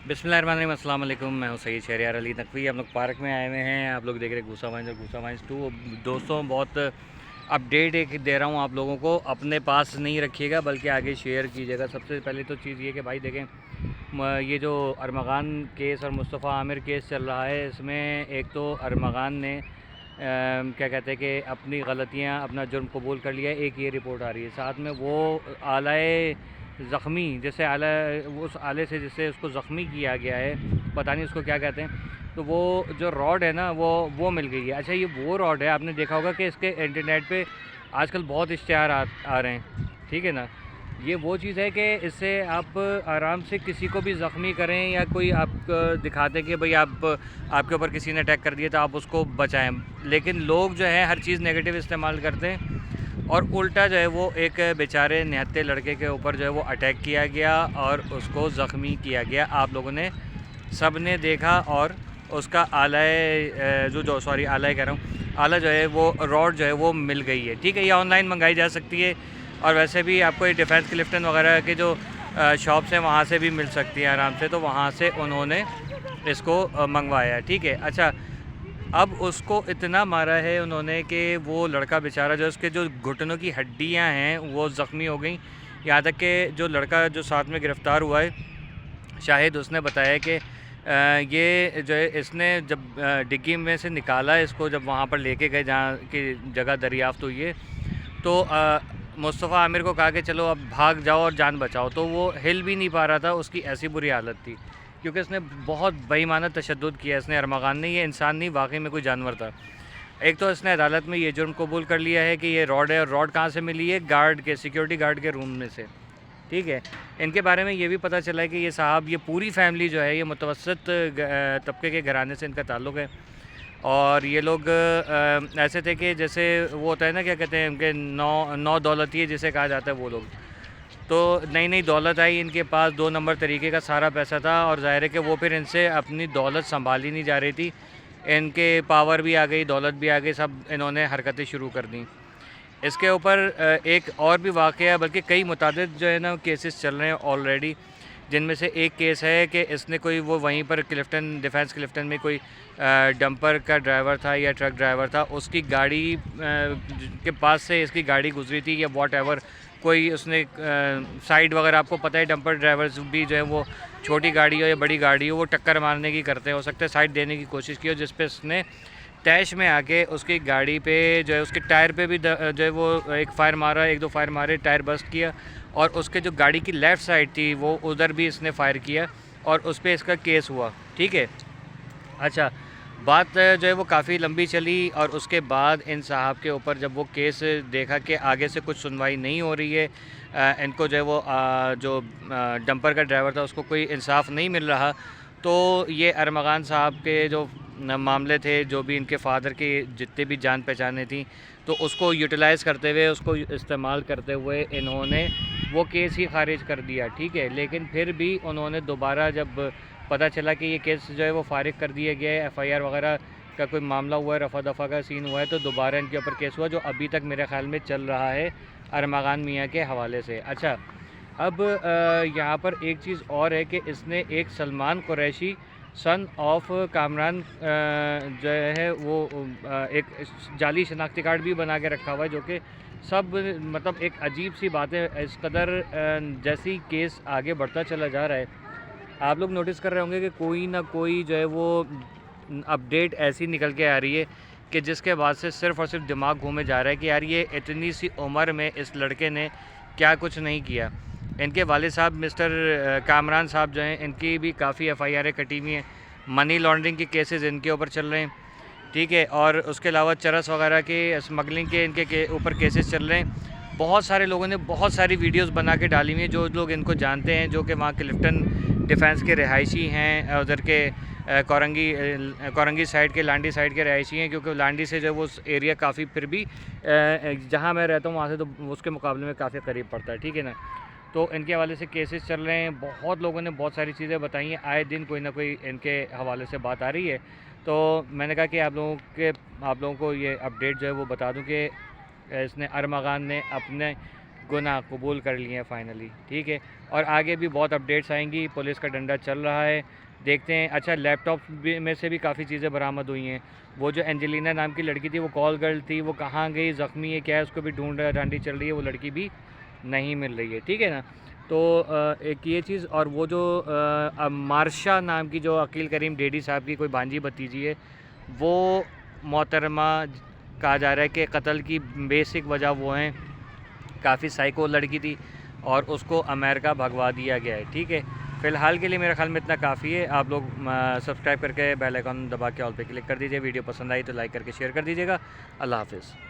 बिस्मिल्लाहिर्रहमानिर्रहीम, अस्सलाम वालेकुम। मैं हूँ सईद शहरियार अली नकवी। हम लोग पार्क में आए हुए हैं। आप लोग देख रहे हैं घूसा वाइन्स और घूसा वाइन्स 2। दोस्तों, बहुत अपडेट एक दे रहा हूँ आप लोगों को, अपने पास नहीं रखिएगा बल्कि आगे शेयर कीजिएगा। सबसे पहले तो चीज़ ये कि भाई देखें, ये जो अरमगान केस और मुस्तफ़ा आमिर केस चल रहा है, इसमें एक तो अरमगान ने क्या कहते हैं कि अपनी गलतियाँ, अपना जुर्म कबूल कर लिया है। एक ये रिपोर्ट आ रही है, साथ में वो आलाए ज़ख्मी, जैसे आला, उस आले से जिससे उसको ज़ख्मी किया गया है, पता नहीं उसको क्या कहते हैं, तो वो जो रॉड है ना, वो मिल गई है। अच्छा, ये वो रॉड है, आपने देखा होगा कि इसके इंटरनेट पे आजकल बहुत इश्तिहार आ रहे हैं, ठीक है ना। ये वो चीज़ है कि इससे आप आराम से किसी को भी ज़ख्मी करें, या कोई आप दिखाते कि भाई आपके ऊपर किसी ने अटैक कर दिया तो आप उसको बचाएं, लेकिन लोग जो है हर चीज़ नेगेटिव इस्तेमाल करते हैं, और उल्टा जो है वो एक बेचारे निहत्थे लड़के के ऊपर जो है वो अटैक किया गया और उसको ज़ख्मी किया गया। आप लोगों ने सब ने देखा, और उसका आला कह रहा हूँ, आला जो है वो रॉड जो है वो मिल गई है, ठीक है। ये ऑनलाइन मंगाई जा सकती है, और वैसे भी आपको ये डिफेंस क्लिफ्टन वगैरह के जो शॉप्स हैं वहाँ से भी मिल सकती है आराम से, तो वहाँ से उन्होंने इसको मंगवाया, ठीक है। अच्छा, अब उसको इतना मारा है उन्होंने कि वो लड़का बेचारा, जो उसके जो घुटनों की हड्डियां हैं वो ज़ख्मी हो गई। यहाँ तक कि जो लड़का जो साथ में गिरफ़्तार हुआ है, शाहिद, उसने बताया कि ये जो है इसने जब डिग्गी में से निकाला इसको, जब वहाँ पर लेके गए जहाँ की जगह दरियाफ़्त हुई है, तो मुस्तफ़ा आमिर को कहा कि चलो अब भाग जाओ और जान बचाओ, तो वो हिल भी नहीं पा रहा था, उसकी ऐसी बुरी हालत थी, क्योंकि इसने बहुत बेईमाना तशद्दुद किया। इसने अरमगान ने, ये इंसान नहीं, वाकई में कोई जानवर था। एक तो इसने अदालत में ये जुर्म कबूल कर लिया है कि ये रॉड है, और रॉड कहाँ से मिली है? गार्ड के, सिक्योरिटी गार्ड के रूम में से, ठीक है। इनके बारे में ये भी पता चला है कि ये साहब, ये पूरी फैमिली जो है, ये मुतवसत तबके के घराने से इनका ताल्लुक़ है, और ये लोग ऐसे थे कि जैसे वो होता है ना, क्या कहते हैं, उनके नौ दौलती जिसे कहा जाता है, वो लोग। तो नई नई दौलत आई इनके पास, 2 नंबर तरीके का सारा पैसा था, और ज़ाहिर है कि वो फिर इनसे अपनी दौलत संभाली नहीं जा रही थी। इनके पावर भी आ गई, दौलत भी आ गई, सब इन्होंने हरकतें शुरू कर दी। इसके ऊपर एक और भी वाक़या, बल्कि कई मुतादिद जो है ना केसेस चल रहे हैं ऑलरेडी, जिनमें से एक केस है कि इसने कोई, वो वहीं पर क्लिफ्टन, डिफेंस क्लिफ्टन में कोई डंपर का ड्राइवर था या ट्रक ड्राइवर था, उसकी गाड़ी के पास से इसकी गाड़ी गुजरी थी या वॉट एवर, कोई उसने साइड वगैरह, आपको पता है डंपर ड्राइवर्स भी जो है वो छोटी गाड़ी हो या बड़ी गाड़ी हो, वो टक्कर मारने की करते हैं, हो सकता है साइड देने की कोशिश की हो, जिस पे उसने तैश में आके उसकी गाड़ी पे जो है, उसके टायर पे भी जो है वो एक फ़ायर मारा, 1-2 फायर मारे, टायर बस्ट किया, और उसके जो गाड़ी की लेफ़्ट साइड थी वो उधर भी इसने फ़ायर किया, और उस पर इसका केस हुआ, ठीक है। अच्छा, बात जो है वो काफ़ी लंबी चली, और उसके बाद इन साहब के ऊपर जब वो केस देखा कि आगे से कुछ सुनवाई नहीं हो रही है, इनको जो है वो जो डंपर का ड्राइवर था उसको कोई इंसाफ नहीं मिल रहा, तो ये अरमगान साहब के जो मामले थे, जो भी इनके फ़ादर की जितने भी जान पहचाने थी, तो उसको यूटिलाइज़ करते हुए, उसको इस्तेमाल करते हुए इन्होंने वो केस ही ख़ारिज कर दिया, ठीक है। लेकिन फिर भी उन्होंने दोबारा, जब पता चला कि ये केस जो है वो फ़ारिग कर दिया गया है, एफ़आईआर वगैरह का कोई मामला हुआ है, रफ़ा दफ़ा का सीन हुआ है, तो दोबारा इनके ऊपर केस हुआ, जो अभी तक मेरे ख़्याल में चल रहा है अरमगान मियाँ के हवाले से। अच्छा, अब यहाँ पर एक चीज़ और है कि इसने एक सलमान कुरैशी, सन ऑफ कामरान, जो है वो एक जाली शनाख्ती कार्ड भी बना के रखा हुआ है, जो कि सब, मतलब एक अजीब सी बात है। इस कदर जैसी केस आगे बढ़ता चला जा रहा है, आप लोग नोटिस कर रहे होंगे कि कोई ना कोई जो है वो अपडेट ऐसी निकल के आ रही है कि जिसके बाद से सिर्फ़ और सिर्फ दिमाग घूमे जा रहा है कि यार, ये इतनी सी उम्र में इस लड़के ने क्या कुछ नहीं किया। इनके वालिद साहब मिस्टर कामरान साहब जो हैं, इनकी भी काफ़ी एफ़आईआरें कटी हुई हैं, मनी लॉन्ड्रिंग के केसेस इनके ऊपर चल रहे हैं, ठीक है। और उसके अलावा चरस वगैरह के, स्मगलिंग के इनके ऊपर केसेस चल रहे हैं। बहुत सारे लोगों ने बहुत सारी वीडियोस बना के डाली हुई हैं, जो लोग इनको जानते हैं, जो कि वहाँ क्लिफ्टन डिफेंस के रहायशी हैं, उधर के कोरंगी साइड के, लांडी साइड के रहायशी हैं, क्योंकि लांडी से जो वो एरिया काफ़ी, फिर भी जहाँ मैं रहता हूँ वहाँ से तो उसके मुकाबले में काफ़ी करीब पड़ता है, ठीक है ना। तो इनके हवाले से केसेस चल रहे हैं, बहुत लोगों ने बहुत सारी चीज़ें बताई हैं, आए दिन कोई ना कोई इनके हवाले से बात आ रही है। तो मैंने कहा कि आप लोगों को ये अपडेट जो है वो बता दूं कि इसने, अरमगान ने अपने गुनाह कबूल कर लिए हैं फ़ाइनली, ठीक है। और आगे भी बहुत अपडेट्स आएंगी, पुलिस का डंडा चल रहा है, देखते हैं। अच्छा, लैपटॉप भी में से भी काफ़ी चीज़ें बरामद हुई हैं। वो जो एंजेलिना नाम की लड़की थी, वो कॉल गर्ल थी, वो कहाँ गई, ज़ख्मी है क्या है, उसको भी ढूंढ डांडी चल रही है, वो लड़की भी नहीं मिल रही है, ठीक है ना। तो एक ये चीज़, और वो जो मार्शा नाम की जो अकील करीम डेडी साहब की कोई भांजी भतीजी है, वो मोहतरमा कहा जा रहा है कि कत्ल की बेसिक वजह वो हैं, काफ़ी साइको लड़की थी और उसको अमेरिका भगवा दिया गया है, ठीक है। फ़िलहाल के लिए मेरे ख्याल में इतना काफ़ी है। आप लोग सब्सक्राइब करके बेल आइकन दबा के ऑल पे क्लिक कर दीजिए। वीडियो पसंद आई तो लाइक करके शेयर कर दीजिएगा। अल्लाह हाफ़िज़।